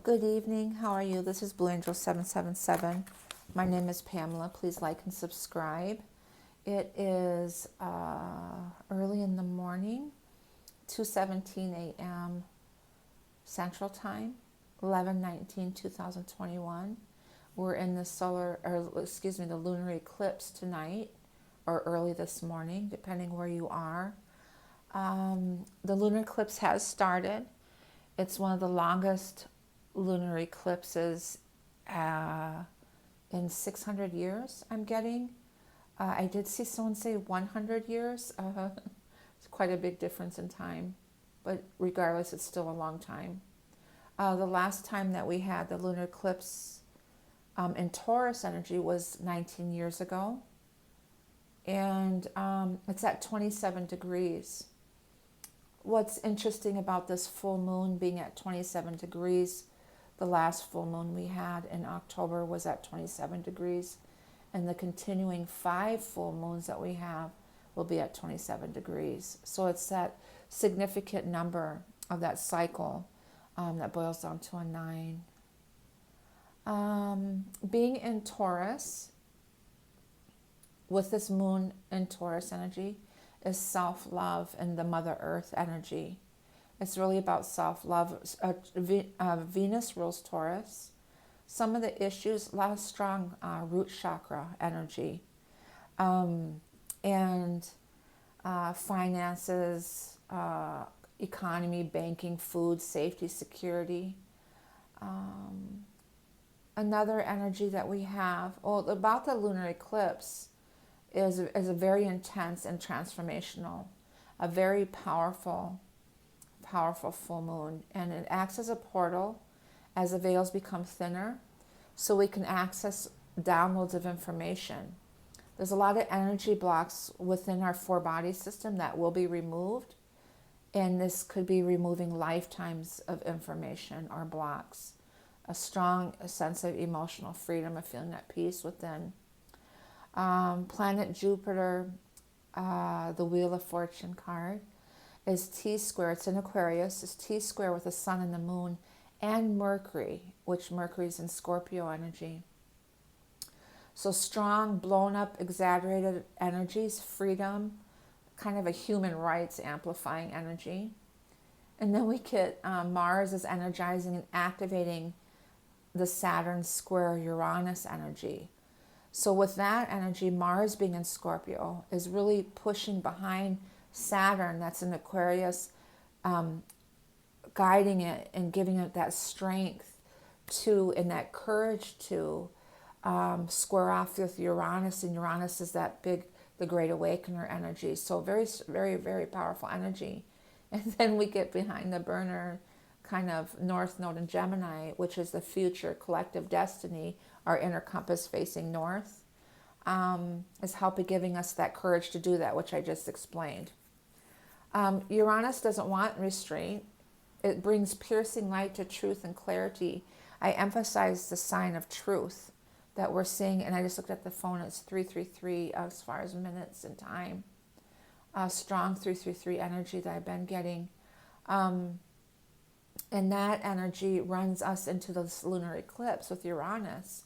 Good evening. How are you? This is Blue Angel 777. My name is Pamela. Please like and subscribe. It is early in the morning, 2:17 a.m. Central Time, 11/19/2021. We're in the the lunar eclipse tonight, or early this morning, depending where you are. The lunar eclipse has started. It's one of the longest lunar eclipses in 600 years, I'm getting. I did see someone say 100 years. It's quite a big difference in time, but regardless, it's still a long time. The last time that we had the lunar eclipse in Taurus energy was 19 years ago, and it's at 27 degrees. What's interesting about this full moon being at 27 degrees, the last full moon we had in October was at 27 degrees, and the continuing 5 full moons that we have will be at 27 degrees. So it's that significant number of that cycle that boils down to a 9. Being in Taurus, with this moon in Taurus energy, is self-love and the Mother Earth energy. It's really about self-love. Venus rules Taurus. Some of the issues, a lot of strong root chakra energy, and finances, economy, banking, food, safety, security. Another energy that we have, about the lunar eclipse, is a very intense and transformational, a very powerful full moon, and it acts as a portal as the veils become thinner, so we can access downloads of information. There's a lot of energy blocks within our 4-body system that will be removed, and this could be removing lifetimes of information or blocks. A strong sense of emotional freedom, of feeling at peace within. Planet Jupiter, the Wheel of Fortune card, is T-square. It's in Aquarius. It's T-square with the Sun and the Moon and Mercury, which Mercury is in Scorpio energy. So strong, blown up, exaggerated energies, freedom, kind of a human rights amplifying energy. And then we get Mars is energizing and activating the Saturn square Uranus energy. So with that energy, Mars being in Scorpio is really pushing behind Saturn, that's in Aquarius, guiding it and giving it that strength to, and that courage to square off with Uranus. And Uranus is that big, the Great Awakener energy. So very, very, very powerful energy. And then we get behind the burner kind of North Node in Gemini, which is the future collective destiny, our inner compass facing north, is helping giving us that courage to do that, which I just explained. Uranus doesn't want restraint. It brings piercing light to truth and clarity. I emphasize the sign of truth that we're seeing, and I just looked at the phone, it's 333 as far as minutes and time. Strong 333 energy that I've been getting. And that energy runs us into this lunar eclipse with Uranus.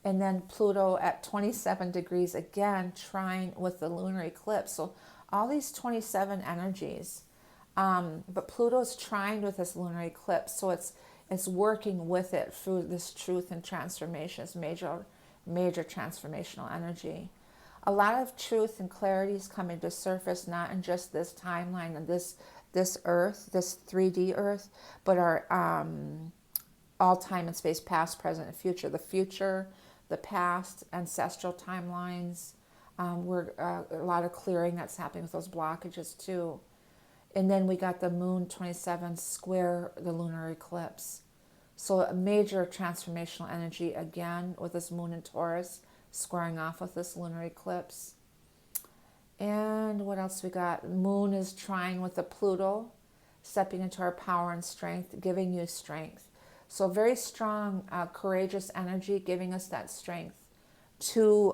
And then Pluto at 27 degrees again, trine with the lunar eclipse. So all these 27 energies. But Pluto's trined with this lunar eclipse. So it's working with it through this truth and transformation. It's major transformational energy. A lot of truth and clarity is coming to surface, not in just this timeline and this Earth, this 3D Earth, but our all time and space, past, present, and future. The future, the past, ancestral timelines. We're a lot of clearing that's happening with those blockages too. And then we got the moon 27 square the lunar eclipse. So a major transformational energy again with this moon in Taurus squaring off with this lunar eclipse. And what else we got? Moon is trying with the Pluto, stepping into our power and strength, giving you strength. So very strong, courageous energy, giving us that strength to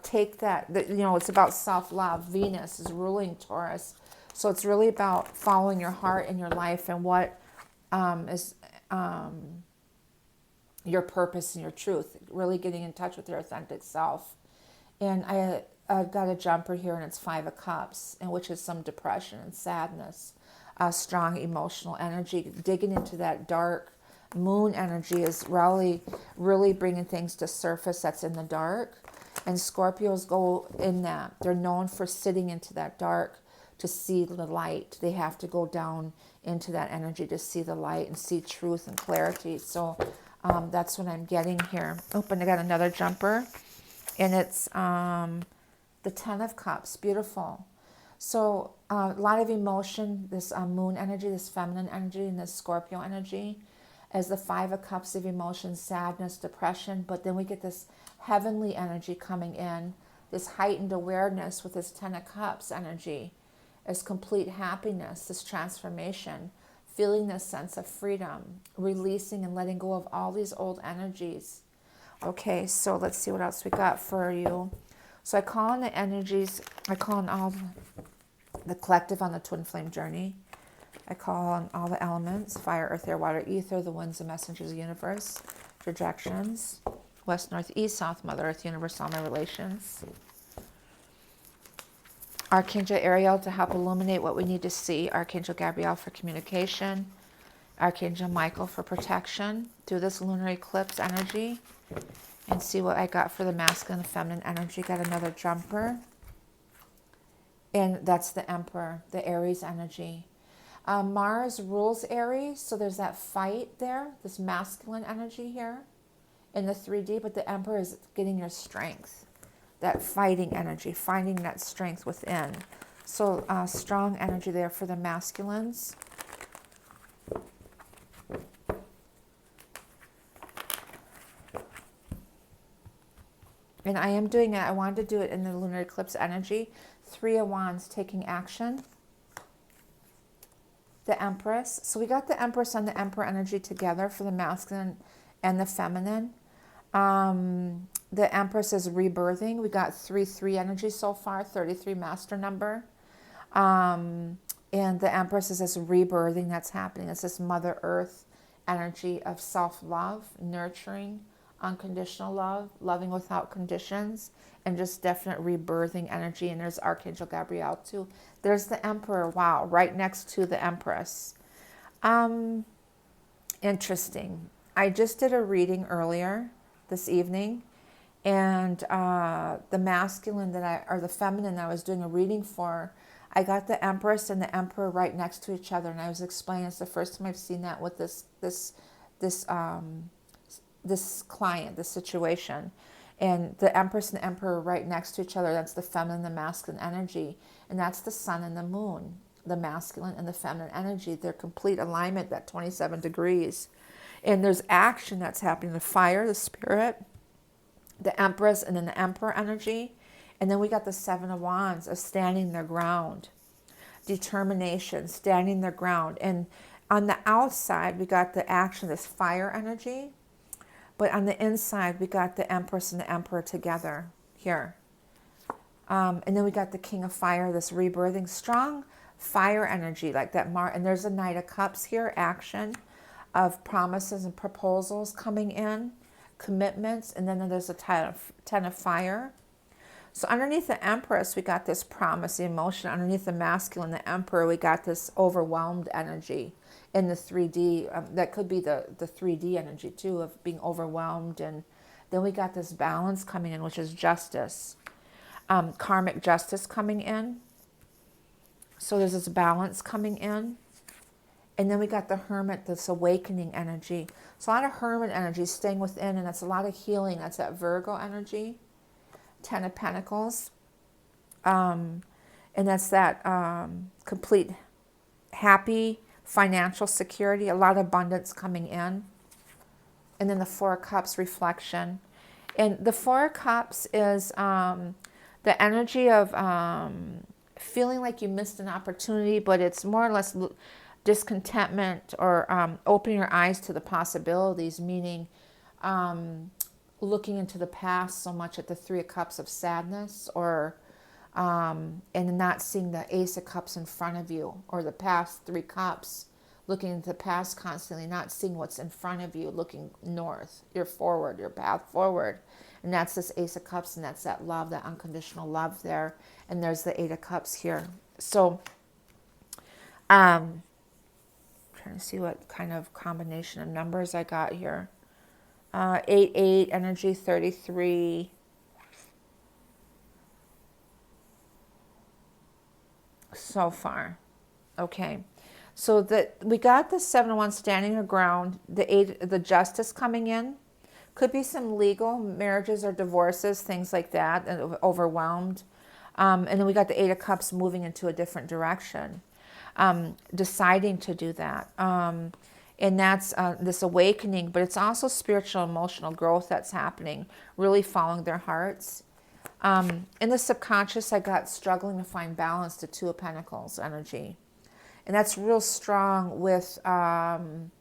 take that. It's about self-love. Venus is ruling Taurus, So it's really about following your heart in your life and what is your purpose and your truth, really getting in touch with your authentic self. And I've got a jumper here, and it's 5 of Cups, and which is some depression and sadness, strong emotional energy. Digging into that dark moon energy is really bringing things to surface that's in the dark. And Scorpios go in that. They're known for sitting into that dark to see the light. They have to go down into that energy to see the light and see truth and clarity. So that's what I'm getting here. Oh, and I got another jumper, and it's the 10 of Cups. Beautiful. So a lot of emotion, this moon energy, this feminine energy, and this Scorpio energy, as the 5 of Cups of emotion, sadness, depression. But then we get this heavenly energy coming in, this heightened awareness with this 10 of Cups energy, as complete happiness, this transformation, feeling this sense of freedom, releasing and letting go of all these old energies. Okay, so let's see what else we got for you. So I call on the energies, I call on all the collective on the twin flame journey. I call on all the elements, fire, earth, air, water, ether, the winds, the messengers of the universe, projections, west, north, east, south, Mother Earth, universe, all my relations. Archangel Ariel to help illuminate what we need to see. Archangel Gabriel for communication. Archangel Michael for protection through this lunar eclipse energy. And see what I got for the masculine and feminine energy. Got another jumper. And that's the Emperor, the Aries energy. Mars rules Aries, so there's that fight there, this masculine energy here in the 3D, but the Emperor is getting your strength, that fighting energy, finding that strength within. So strong energy there for the masculines. And I am doing it, I wanted to do it in the lunar eclipse energy. 3 of Wands, taking action. The Empress. So we got the Empress and the Emperor energy together for the masculine and the feminine. The Empress is rebirthing. We got 3-3 energy so far, 33 master number. And the Empress is this rebirthing that's happening. It's this Mother Earth energy of self-love, nurturing, unconditional love, loving without conditions, and just definite rebirthing energy. And there's Archangel Gabriel too. There's the Emperor, wow, right next to the Empress. Interesting. I just did a reading earlier this evening, and the masculine or the feminine that I was doing a reading for, I got the Empress and the Emperor right next to each other, and I was explaining it's the first time I've seen that with this client, this situation. And the Empress and the Emperor right next to each other, that's the feminine and the masculine energy. And that's the sun and the moon, the masculine and the feminine energy. They're complete alignment, that 27 degrees. And there's action that's happening, the fire, the spirit, the Empress, and then the Emperor energy. And then we got the 7 of Wands of standing their ground, determination, standing their ground. And on the outside, we got the action, this fire energy. But on the inside, we got the Empress and the Emperor together here. And then we got the King of Fire, this rebirthing, strong fire energy like that. And there's a Knight of Cups here, action of promises and proposals coming in, commitments. And then there's a 10 of Fire. So underneath the Empress, we got this promise, the emotion. Underneath the masculine, the Emperor, we got this overwhelmed energy. In the 3D, that could be the 3D energy too, of being overwhelmed. And then we got this balance coming in, which is justice, karmic justice coming in. So there's this balance coming in. And then we got the Hermit, this awakening energy. So a lot of Hermit energy staying within, and that's a lot of healing. That's that Virgo energy, 10 of Pentacles. And that's that complete happy, financial security, a lot of abundance coming in. And then the 4 of Cups, reflection. And the 4 of Cups is the energy of feeling like you missed an opportunity, but it's more or less discontentment or opening your eyes to the possibilities, meaning looking into the past so much at the 3 of Cups of sadness or and not seeing the Ace of Cups in front of you, or the past 3 cups, looking at the past constantly, not seeing what's in front of you, looking north, your forward, your path forward. And that's this Ace of Cups, and that's that love, that unconditional love there. And there's the 8 of Cups here. So, trying to see what kind of combination of numbers I got here. 8, energy 33. So far. Okay. So that we got the 7 of Wands standing her ground, the Justice coming in. Could be some legal marriages or divorces, things like that, and overwhelmed. And then we got the 8 of Cups moving into a different direction, deciding to do that. And that's this awakening, but it's also spiritual, emotional growth that's happening, really following their hearts. In the subconscious, I got struggling to find balance, to 2 of Pentacles energy. And that's real strong with kind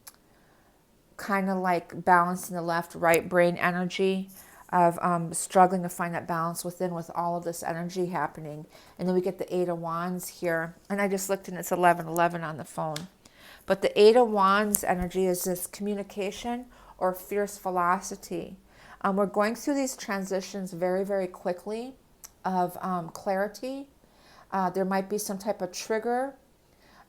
of like balancing the left, right brain energy of struggling to find that balance within with all of this energy happening. And then we get the 8 of Wands here. And I just looked and it's 11:11 on the phone. But the 8 of Wands energy is this communication or fierce velocity. We're going through these transitions very, very quickly of clarity. There might be some type of trigger.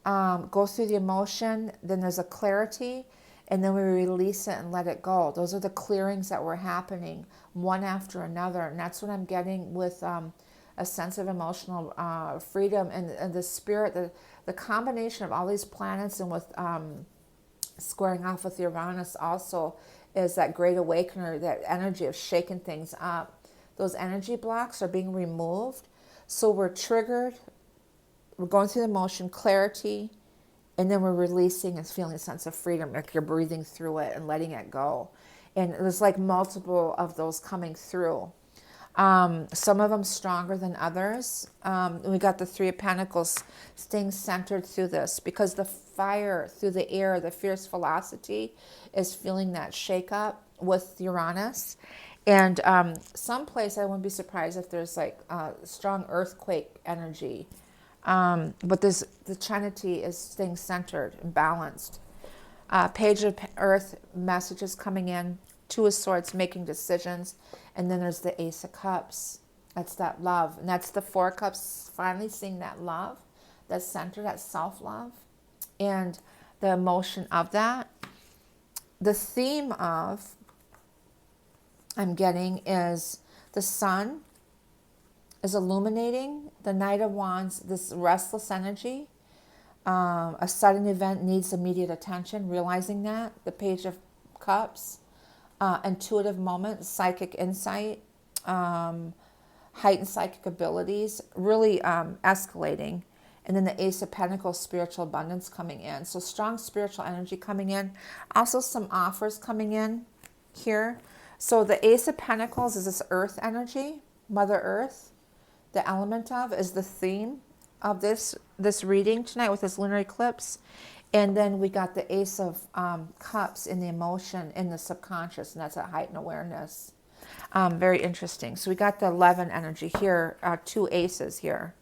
Go through the emotion, then there's a clarity, and then we release it and let it go. Those are the clearings that were happening one after another. And that's what I'm getting with a sense of emotional freedom and the spirit, the combination of all these planets, and with squaring off with Uranus also is that great awakener, that energy of shaking things up. Those energy blocks are being removed. So we're triggered, we're going through the motion, clarity, and then we're releasing and feeling a sense of freedom, like you're breathing through it and letting it go. And there's like multiple of those coming through. Some of them stronger than others. We got the 3 of Pentacles staying centered through this, because the fire through the air, the fierce velocity, is feeling that shake up with Uranus. And someplace I wouldn't be surprised if there's like strong earthquake energy. But the Trinity is staying centered and balanced. Page of Earth, messages coming in. 2 of Swords, making decisions. And then there's the Ace of Cups. That's that love. And that's the 4 of Cups, finally seeing that love, that center, that self-love, and the emotion of that. The theme of, I'm getting, is the sun is illuminating. The Knight of Wands, this restless energy. A sudden event needs immediate attention, realizing that. The Page of Cups. Intuitive moments, psychic insight, heightened psychic abilities, really escalating. And then the Ace of Pentacles, spiritual abundance coming in. So strong spiritual energy coming in. Also some offers coming in here. So the Ace of Pentacles is this earth energy, Mother Earth. The element of is the theme of this reading tonight with this lunar eclipse. And then we got the Ace of Cups in the emotion, in the subconscious, and that's a heightened awareness. Very interesting. So we got the 11 energy here, 2 aces here.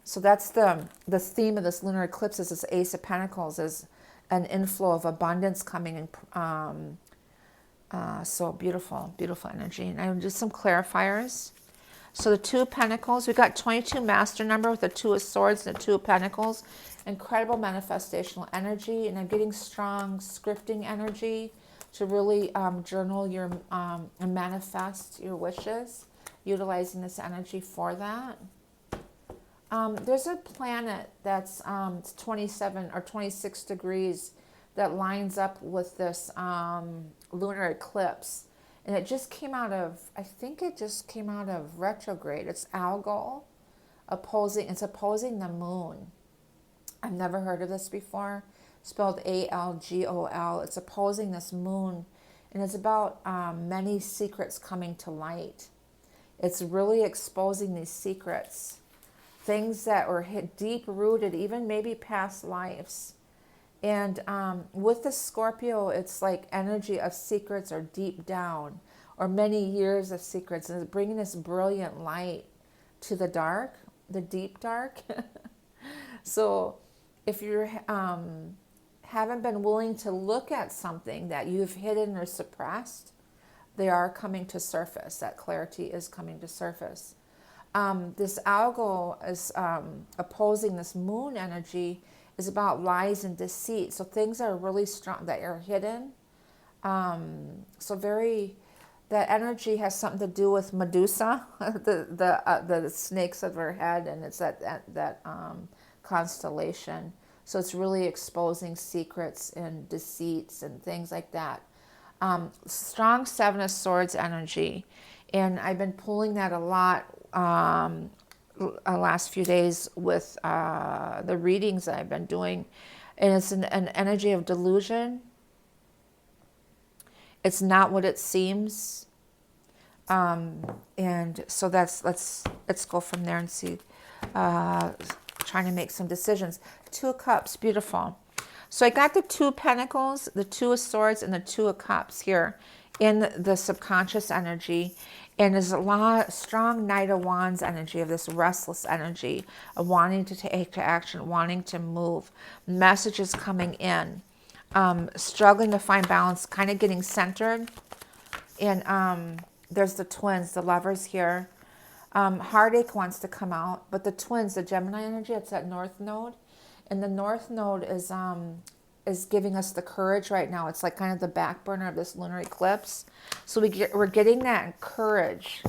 So that's the theme of this lunar eclipse, is this Ace of Pentacles, is an inflow of abundance coming in. So beautiful, beautiful energy. And I just some clarifiers. So the 2 of Pentacles, we got 22 master number with the 2 of Swords and the 2 of Pentacles. Incredible manifestational energy, and I'm getting strong scripting energy to really journal your and manifest your wishes, utilizing this energy for that. There's a planet that's 27 or 26 degrees that lines up with this lunar eclipse. And it just came out of, I think it just came out of retrograde. It's Algol it's opposing the moon. I've never heard of this before. Spelled Algol. It's opposing this moon. And it's about many secrets coming to light. It's really exposing these secrets. Things that were deep-rooted, even maybe past lives. And with the Scorpio, it's like energy of secrets are deep down, or many years of secrets, and it's bringing this brilliant light to the dark, the deep dark. So if you haven't been willing to look at something that you've hidden or suppressed, they are coming to surface. That clarity is coming to surface. This algo is opposing this moon energy, is about lies and deceit. So things are really strong that are hidden. That energy has something to do with Medusa, the snakes of her head, and it's that constellation. So it's really exposing secrets and deceits and things like that. Strong Seven of Swords energy, and I've been pulling that a lot last few days with the readings that I've been doing, and it's an energy of delusion. It's not what it seems, and so let's go from there and see. Trying to make some decisions. Two of Cups, beautiful. So I got the Two of Pentacles, the Two of Swords, and the Two of Cups here in the subconscious energy. And there's a lot strong Knight of Wands energy, of this restless energy of wanting to take action, wanting to move. Messages coming in. Struggling to find balance, kind of getting centered. And there's the Twins, the Lovers here. Heartache wants to come out, but the Twins, the Gemini energy, it's that North Node. And the North Node is giving us the courage right now. It's like kind of the back burner of this lunar eclipse. So we're getting that courage.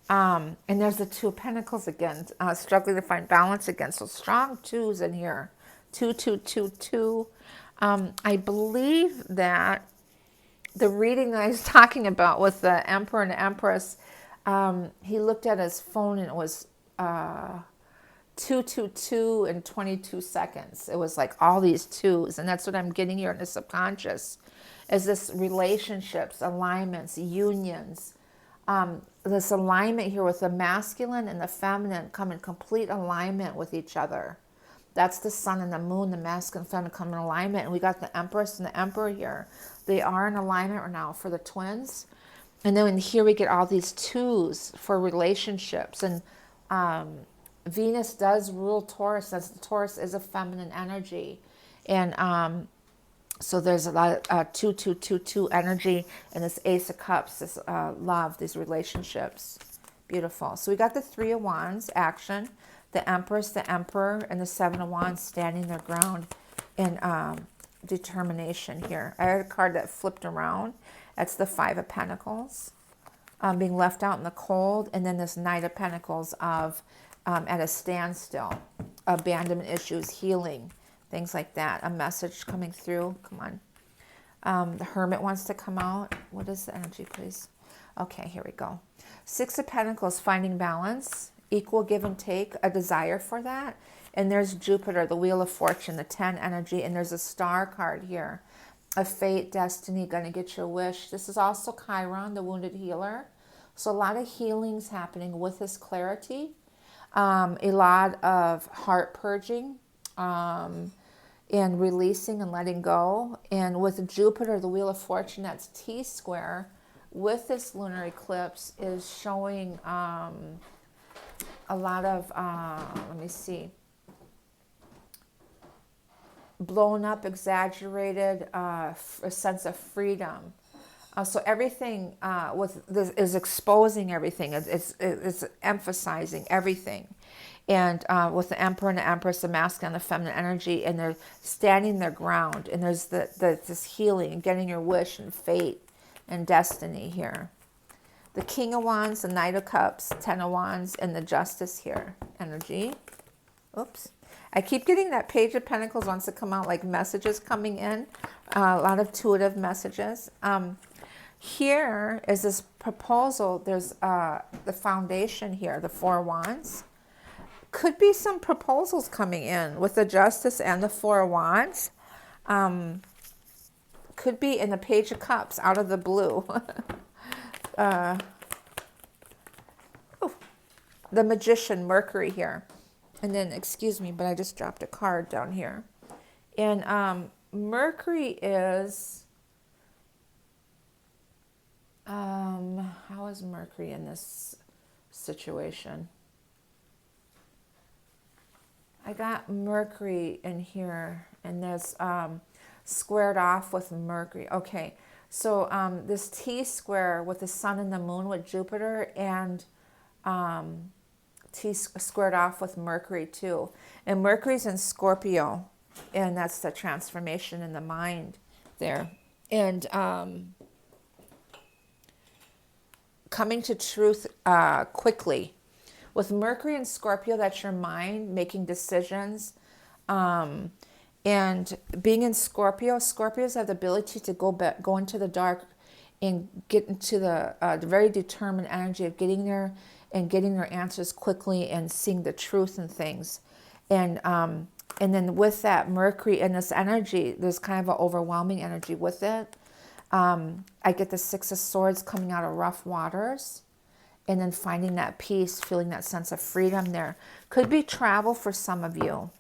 And there's the Two of Pentacles again, struggling to find balance again. So strong twos in here. 2, 2, 2, 2. I believe that the reading that I was talking about with the Emperor and the Empress, he looked at his phone and it was 222 in 22 seconds. It was like all these twos, and that's what I'm getting here in the subconscious, is this relationships, alignments, unions. This alignment here with the masculine and the feminine come in complete alignment with each other. That's the sun and the moon, the masculine and feminine come in alignment. And we got the Empress and the Emperor here. They are in alignment right now for the Twins. And then here we get all these twos for relationships. And Venus does rule Taurus. Taurus is a feminine energy. And so there's a lot of 2, 2, 2, 2 energy. And this Ace of Cups, this love, these relationships. Beautiful. So we got the Three of Wands, action. The Empress, the Emperor, and the Seven of Wands standing their ground in determination here. I had a card that flipped around. That's the Five of Pentacles, being left out in the cold. And then this Knight of Pentacles of at a standstill, abandonment issues, healing, things like that. A message coming through. Come on. The Hermit wants to come out. What is the energy, please? Okay, here we go. Six of Pentacles, finding balance. Equal give and take, a desire for that. And there's Jupiter, the Wheel of Fortune, the 10 energy, and there's a Star card here. A fate, destiny, gonna get your wish. This is also Chiron, the wounded healer. So a lot of healings happening with this clarity. A lot of heart purging and releasing and letting go. And with Jupiter, the Wheel of Fortune, that's T-square, with this lunar eclipse is showing a lot of, let me see, blown up, exaggerated, a sense of freedom. So everything with this is exposing everything. It's emphasizing everything. And with the Emperor and the Empress, the masculine and the feminine energy, and they're standing their ground. And there's this healing and getting your wish and fate and destiny here. The King of Wands, the Knight of Cups, 10 of Wands, and the Justice here, energy. Oops. I keep getting that Page of Pentacles wants to come out, like messages coming in. A lot of intuitive messages. Here is this proposal. There's the foundation here, the Four of Wands. Could be some proposals coming in with the Justice and the Four of Wands. Could be in the Page of Cups, out of the blue. The Magician, Mercury here. And then, excuse me, but I just dropped a card down here. And Mercury is, how is Mercury in this situation? I got Mercury in here, and there's squared off with Mercury. Okay, so this T square with the sun and the moon with Jupiter, and T squared off with Mercury too. And Mercury's in Scorpio, and that's the transformation in the mind there. And coming to truth quickly. With Mercury and Scorpio, that's your mind making decisions. And being in Scorpio, Scorpios have the ability to go into the dark and get into the very determined energy of getting there and getting their answers quickly and seeing the truth in things. And then with that Mercury and this energy, there's kind of an overwhelming energy with it. I get the Six of Swords coming out of rough waters, and then finding that peace, feeling that sense of freedom there. Could be travel for some of you.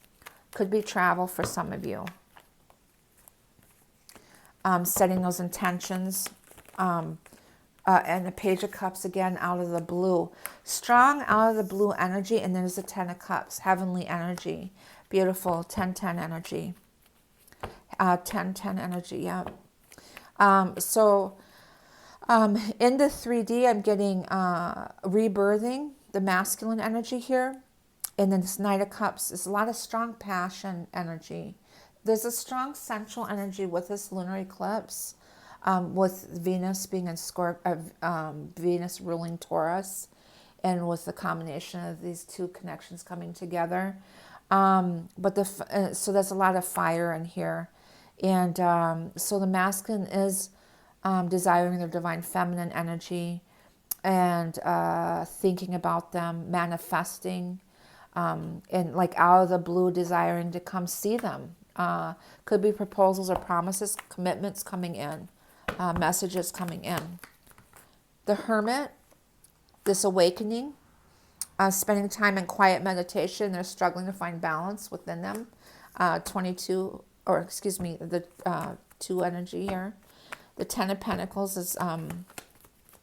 Could be travel for some of you. Setting those intentions. And the Page of Cups again out of the blue. Strong out of the blue energy, and there's the Ten of Cups, heavenly energy. Beautiful 10-10 energy. 10-10 energy, yeah. In the 3D, I'm getting rebirthing, the masculine energy here. And then this Knight of Cups is a lot of strong passion energy. There's a strong central energy with this lunar eclipse, with Venus being in Venus ruling Taurus, and with the combination of these two connections coming together. So there's a lot of fire in here. And so the masculine is desiring their divine feminine energy and thinking about them, manifesting, and like out of the blue desiring to come see them. Could be proposals or promises, commitments coming in, messages coming in. The Hermit, this awakening, spending time in quiet meditation. They're struggling to find balance within them. 22, or excuse me, the 2 energy here. The Ten of Pentacles is,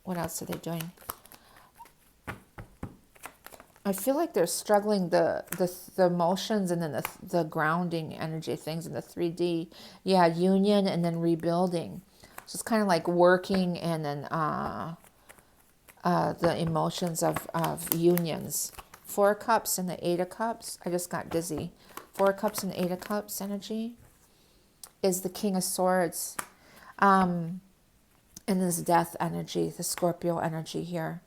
what else are they doing? I feel like they're struggling the emotions, and then the grounding energy things in the 3D. Yeah, union and then rebuilding. So it's kind of like working and then the emotions of unions. 4 of Cups and the 8 of Cups. I just got dizzy. 4 of Cups and 8 of Cups energy is the King of Swords. And this death energy, the Scorpio energy here,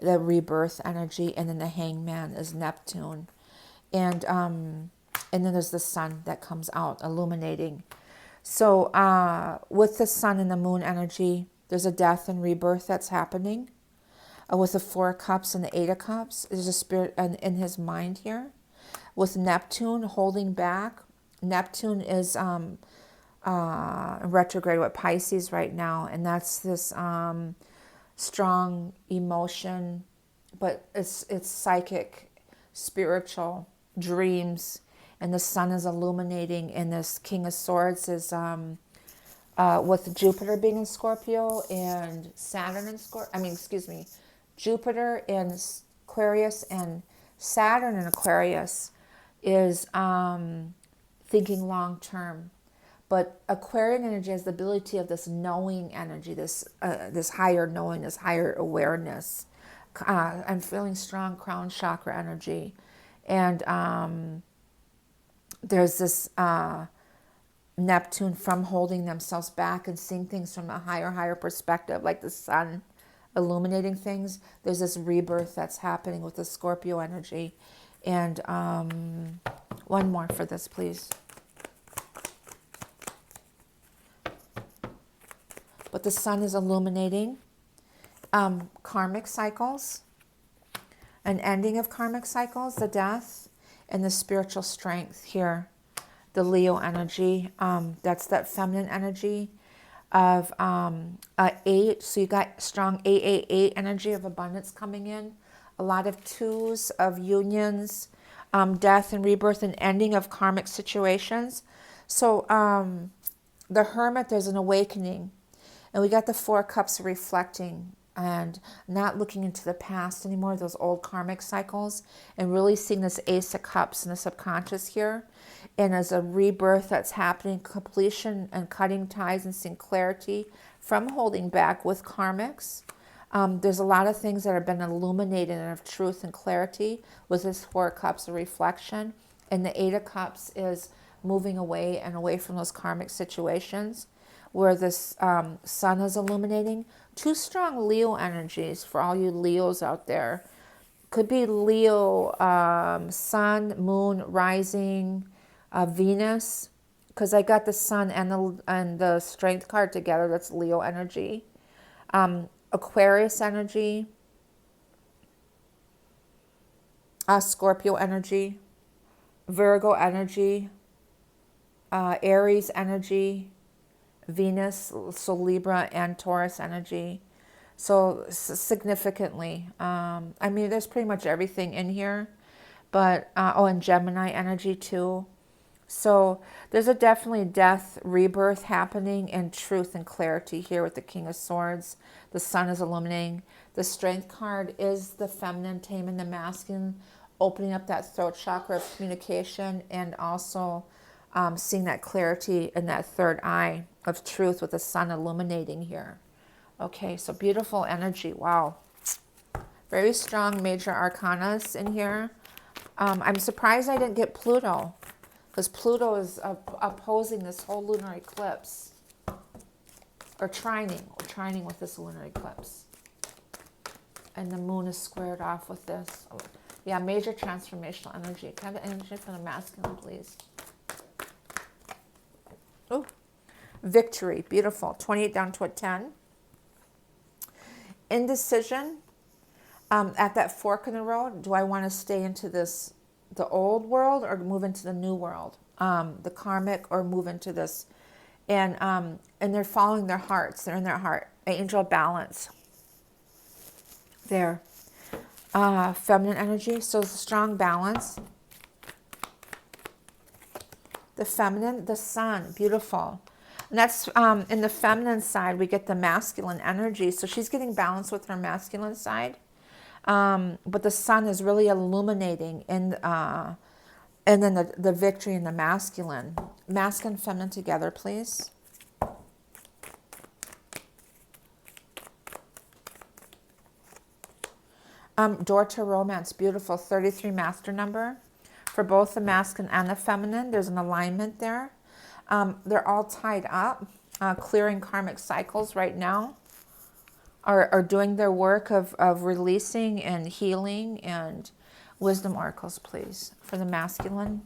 the rebirth energy, and then the Hangman is Neptune. And then there's the sun that comes out, illuminating. So with the sun and the moon energy, there's a death and rebirth that's happening. With the 4 of Cups and the 8 of Cups, there's a spirit in his mind here. With Neptune holding back, Neptune is retrograde with Pisces right now, and that's this strong emotion, but it's psychic, spiritual, dreams, and the sun is illuminating, and this King of Swords is with Jupiter being in Scorpio and Saturn in Jupiter in Aquarius and Saturn in Aquarius is thinking long term. But Aquarian energy has the ability of this knowing energy, this higher knowing, this higher awareness. I'm feeling strong crown chakra energy. And there's this Neptune from holding themselves back and seeing things from a higher perspective, like the sun illuminating things. There's this rebirth that's happening with the Scorpio energy. And one more for this, please. But the sun is illuminating karmic cycles, an ending of karmic cycles, the death, and the spiritual strength here. The Leo energy, that's that feminine energy of 8. So you got strong 888 energy of abundance coming in. A lot of 2s of unions, death and rebirth and ending of karmic situations. So the Hermit, there's an awakening. And we got the 4 Cups reflecting and not looking into the past anymore, those old karmic cycles, and really seeing this Ace of Cups in the subconscious here. And as a rebirth that's happening, completion and cutting ties, and seeing clarity from holding back with karmics. There's a lot of things that have been illuminated and of truth and clarity with this Four of Cups of reflection. And the Eight of Cups is moving away and away from those karmic situations where this sun is illuminating. Two strong Leo energies for all you Leos out there. Could be Leo, sun, moon, rising, Venus, because I got the sun and the strength card together. That's Leo energy. Aquarius energy, Scorpio energy, Virgo energy, Aries energy, Venus, so Libra and Taurus energy. So significantly, I mean, there's pretty much everything in here, but, oh, and Gemini energy too. So there's a definitely death, rebirth happening, and truth and clarity here with the King of Swords. The sun is illuminating. The strength card is the feminine taming the masculine, opening up that throat chakra of communication, and also seeing that clarity in that third eye of truth with the sun illuminating here. Okay, so beautiful energy. Wow. Very strong major arcanas in here. I'm surprised I didn't get Pluto, because Pluto is opposing this whole lunar eclipse, or trining with this lunar eclipse. And the moon is squared off with this. Yeah, major transformational energy. Can I have the energy for the masculine, please? Oh, victory. Beautiful. 28 down to a 10. Indecision. At that fork in the road, do I want to stay into this, the old world, or move into the new world, the karmic, or move into this? And they're following their hearts. They're in their heart. Angel balance. There. Feminine energy. So strong balance. The feminine, the sun. Beautiful. And that's in the feminine side, we get the masculine energy. So she's getting balance with her masculine side. But the sun is really illuminating, and then the victory in the masculine. Masculine, feminine together, please. Door to romance, beautiful. 33 master number. For both the masculine and the feminine, there's an alignment there. They're all tied up, clearing karmic cycles right now. Are doing their work of releasing and healing. And wisdom oracles, please, for the masculine.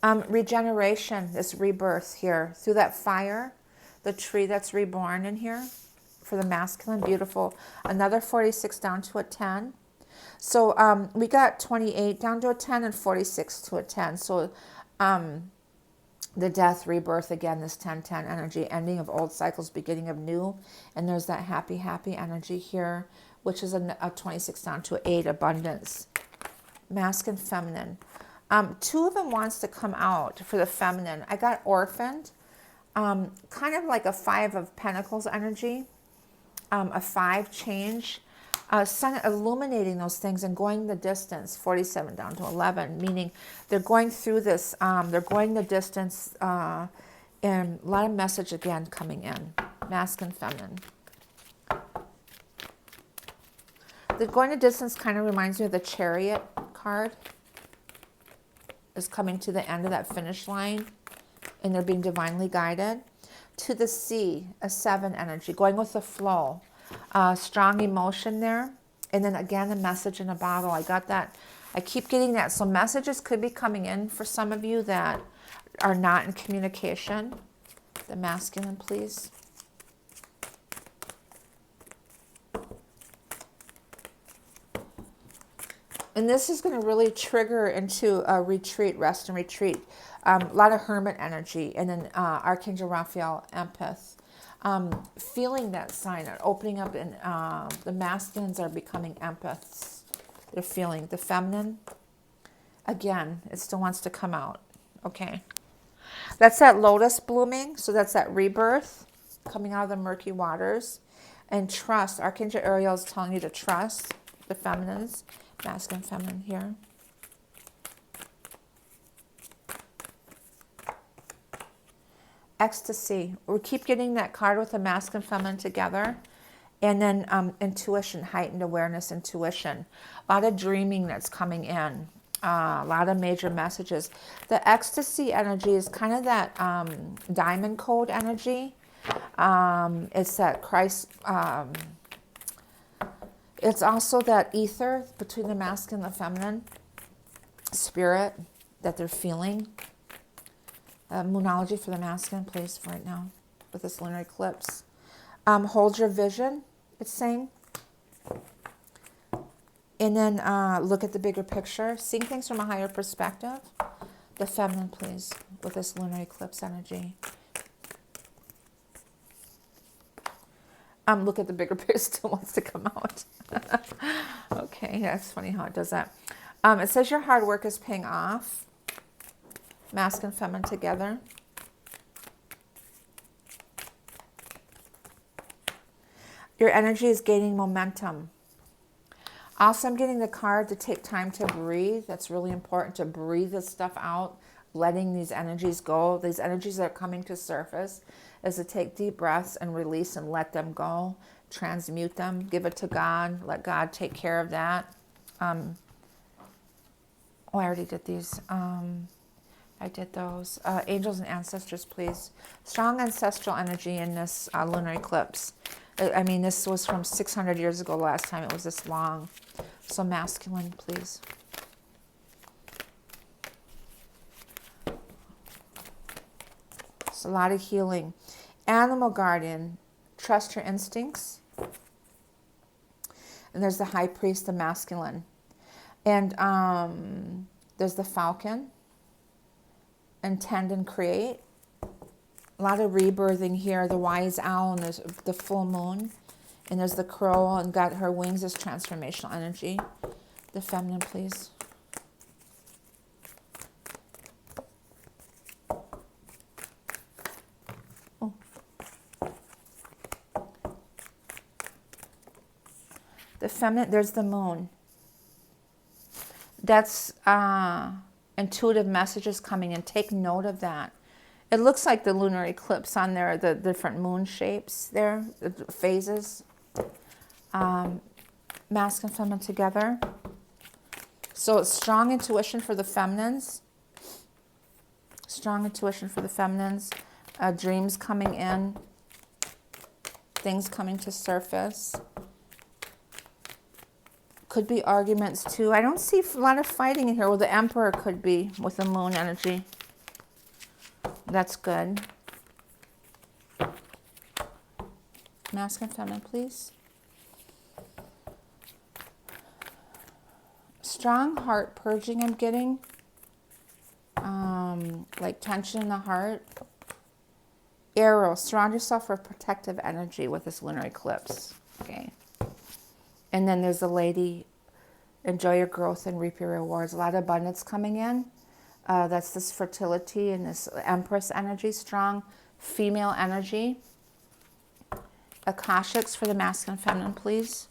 Regeneration, this rebirth here through that fire, the tree that's reborn in here for the masculine. Beautiful. Another 46 down to a 10. So we got 28 down to a 10 and 46 to a 10. So the death, rebirth, again, this 10-10 energy, ending of old cycles, beginning of new. And there's that happy, happy energy here, which is a 26 down to 8, abundance. Masculine, feminine. Two of them wants to come out for the feminine. I got orphaned, kind of like a 5 of Pentacles energy, a 5 change. Sun illuminating those things and going the distance, 47 down to 11, meaning they're going through this, they're going the distance, and a lot of message again coming in, masculine, feminine. The going the distance kind of reminds me of the Chariot card. Is coming to the end of that finish line, and they're being divinely guided. To the sea, a 7 energy, going with the flow. Strong emotion there. And then again, a message in a bottle. I got that. I keep getting that. So messages could be coming in for some of you that are not in communication. The masculine, please. And this is going to really trigger into a retreat, rest and retreat. A lot of hermit energy. And then Archangel Raphael, empath. Feeling that sign, opening up, and the masculines are becoming empaths. They're feeling the feminine. Again, it still wants to come out. Okay. That's that lotus blooming. So that's that rebirth coming out of the murky waters. And trust. Archangel Ariel is telling you to trust the feminines, masculine, feminine here. Ecstasy. We keep getting that card with the masculine, feminine together. And then intuition, heightened awareness, intuition. A lot of dreaming that's coming in. A lot of major messages. The ecstasy energy is kind of that diamond code energy. It's that Christ. It's also that ether between the masculine and the feminine spirit that they're feeling. Moonology for the masculine, please, for right now with this lunar eclipse. Hold your vision, it's saying. And then look at the bigger picture. Seeing things from a higher perspective. The feminine, please, with this lunar eclipse energy. Look at the bigger picture. Still wants to come out. Okay, that's funny how it does that. It says your hard work is paying off. Masculine, feminine together. Your energy is gaining momentum. Also, I'm getting the card to take time to breathe. That's really important, to breathe this stuff out, letting these energies go. These energies that are coming to surface is to take deep breaths and release and let them go. Transmute them. Give it to God. Let God take care of that. I already did these. I did those. Angels and ancestors, please. Strong ancestral energy in this lunar eclipse. I mean, this was from 600 years ago, last time it was this long. So masculine, please. It's a lot of healing. Animal guardian, trust your instincts. And there's the high priest, the masculine. And there's the falcon. Intend and create. A lot of rebirthing here. The wise owl, and there's the full moon. And there's the crow, and got her wings as transformational energy. The feminine, please. Oh. The feminine, there's the moon. That's intuitive messages coming in. Take note of that. It looks like the lunar eclipse on there, the different moon shapes there, the phases. Masculine, feminine together. So it's strong intuition for the feminines. Strong intuition for the feminines. Dreams coming in. Things coming to surface. Could be arguments too. I don't see a lot of fighting in here. Well, the Emperor could be with the moon energy. That's good. Masculine, feminine, please. Strong heart purging I'm getting. Like tension in the heart. Arrow, surround yourself with protective energy with this lunar eclipse. Okay. And then there's the lady, enjoy your growth and reap your rewards. A lot of abundance coming in. That's this fertility and this Empress energy, strong female energy. Akashics for the masculine, feminine, please.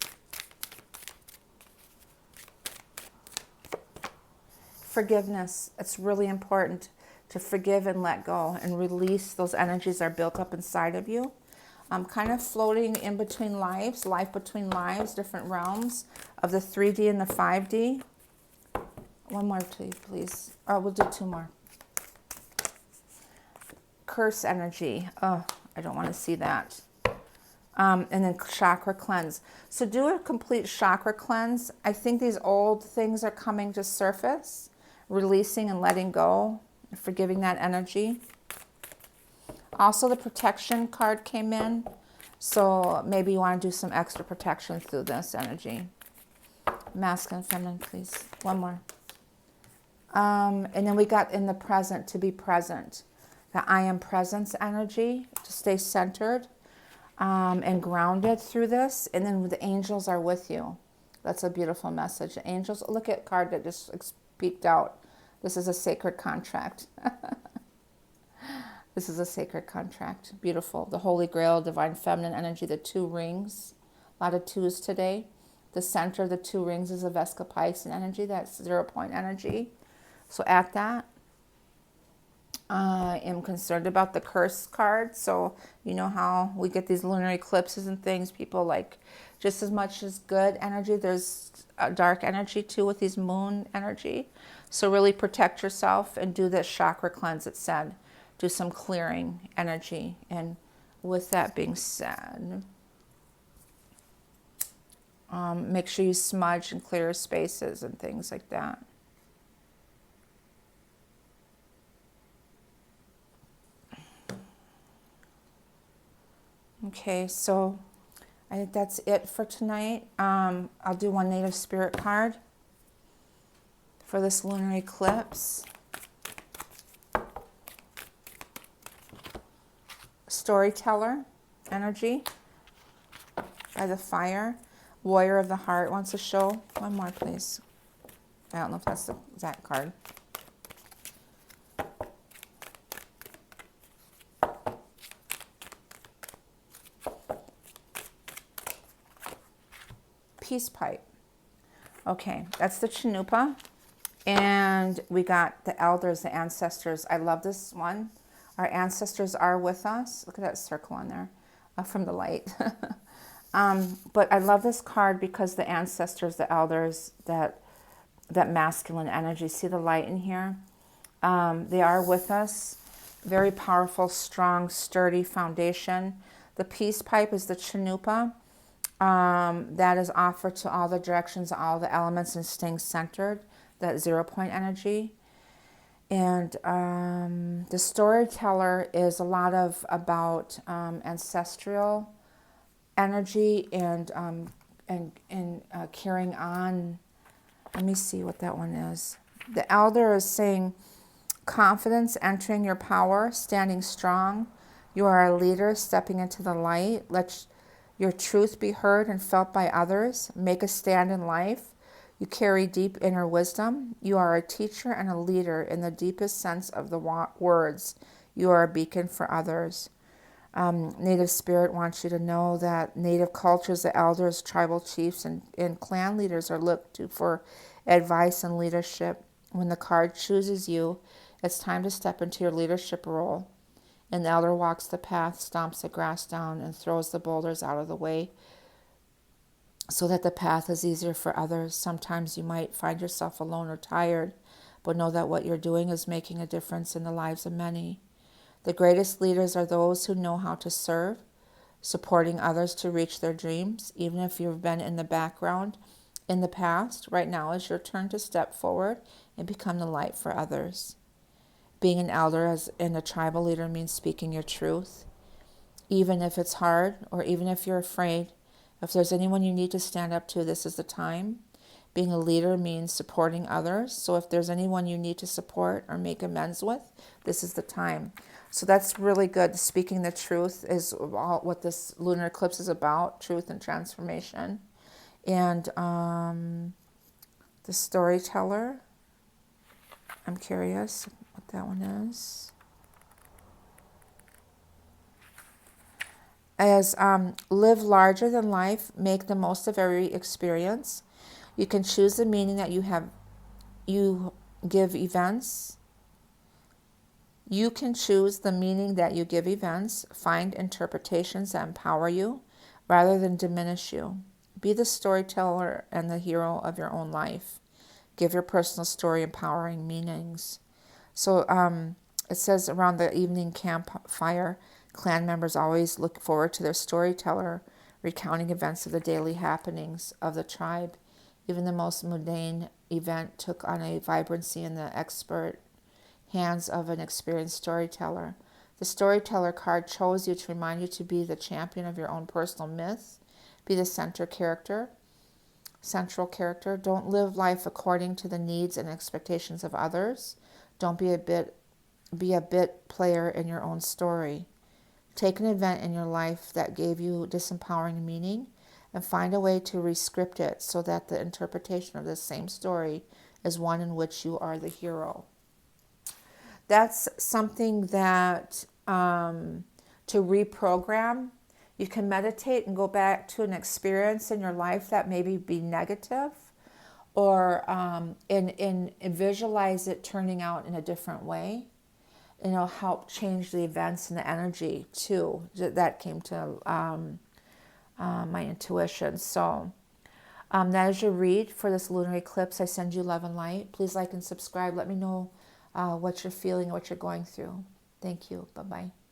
Forgiveness. It's really important to forgive and let go and release those energies that are built up inside of you. I'm kind of floating in between lives, life between lives, different realms of the 3D and the 5D. One more, please. Oh, we'll do two more. Curse energy. Oh, I don't want to see that. And then chakra cleanse. So do a complete chakra cleanse. I think these old things are coming to surface, releasing and letting go, forgiving that energy. Also, the protection card came in. So maybe you want to do some extra protection through this energy. Masculine, feminine, please. One more. And then we got in the present, to be present. The I am presence energy, to stay centered and grounded through this. And then the angels are with you. That's a beautiful message. The angels, look at card that just peeked out. This is a sacred contract. This is a sacred contract. Beautiful. The Holy Grail, divine feminine energy, the 2 rings. A lot of 2s today. The center of the 2 rings is a Vesca Pisces energy. That's 0-point energy. So at that, I am concerned about the curse card. So you know how we get these lunar eclipses and things. People like just as much as good energy, there's a dark energy too with these moon energy. So really protect yourself and do this chakra cleanse, it said. Do some clearing energy. And with that being said, make sure you smudge and clear spaces and things like that. Okay, so I think that's it for tonight. I'll do one native spirit card for this lunar eclipse. Storyteller energy by the fire. Warrior of the heart wants to show. One more, please. I don't know if that's the exact card. Peace pipe. Okay, that's the Chanupa. And we got the elders, the ancestors. I love this one. Our ancestors are with us. Look at that circle on there from the light. But I love this card because the ancestors, the elders, that masculine energy. See the light in here? They are with us. Very powerful, strong, sturdy foundation. The peace pipe is the Chanupa. That is offered to all the directions, all the elements, and staying centered. That 0-point energy. And the storyteller is a lot about ancestral energy and carrying on. Let me see what that one is. The elder is saying confidence, entering your power, standing strong. You are a leader, stepping into the light. Let your truth be heard and felt by others. Make a stand in life. You carry deep inner wisdom. You are a teacher and a leader in the deepest sense of the words. You are a beacon for others. Native Spirit wants you to know that Native cultures, the elders, tribal chiefs, and clan leaders are looked to for advice and leadership. When the card chooses you, it's time to step into your leadership role. An elder walks the path, stomps the grass down, and throws the boulders out of the way so that the path is easier for others. Sometimes you might find yourself alone or tired, but know that what you're doing is making a difference in the lives of many. The greatest leaders are those who know how to serve, supporting others to reach their dreams. Even if you've been in the background in the past, right now is your turn to step forward and become the light for others. Being an elder and a tribal leader means speaking your truth, even if it's hard or even if you're afraid. If there's anyone you need to stand up to, this is the time. Being a leader means supporting others. So if there's anyone you need to support or make amends with, this is the time. So that's really good. Speaking the truth is all what this lunar eclipse is about, truth and transformation. And the storyteller, I'm curious what that one is. As live larger than life, make the most of every experience. You can choose the meaning that you give events. You can choose the meaning that you give events. Find interpretations that empower you rather than diminish you. Be the storyteller and the hero of your own life. Give your personal story empowering meanings. So it says around the evening campfire, clan members always look forward to their storyteller recounting events of the daily happenings of the tribe. Even the most mundane event took on a vibrancy in the expert hands of an experienced storyteller. The storyteller card chose you to remind you to be the champion of your own personal myth. Be the central character. Don't live life according to the needs and expectations of others. Don't be a bit player in your own story. Take an event in your life that gave you disempowering meaning and find a way to rescript it so that the interpretation of this same story is one in which you are the hero. That's something that to reprogram. You can meditate and go back to an experience in your life that maybe be negative, or and visualize it turning out in a different way. And it'll help change the events and the energy too. That came to my intuition. So that is your read for this lunar eclipse. I send you love and light. Please like and subscribe. Let me know what you're feeling, what you're going through. Thank you. Bye-bye.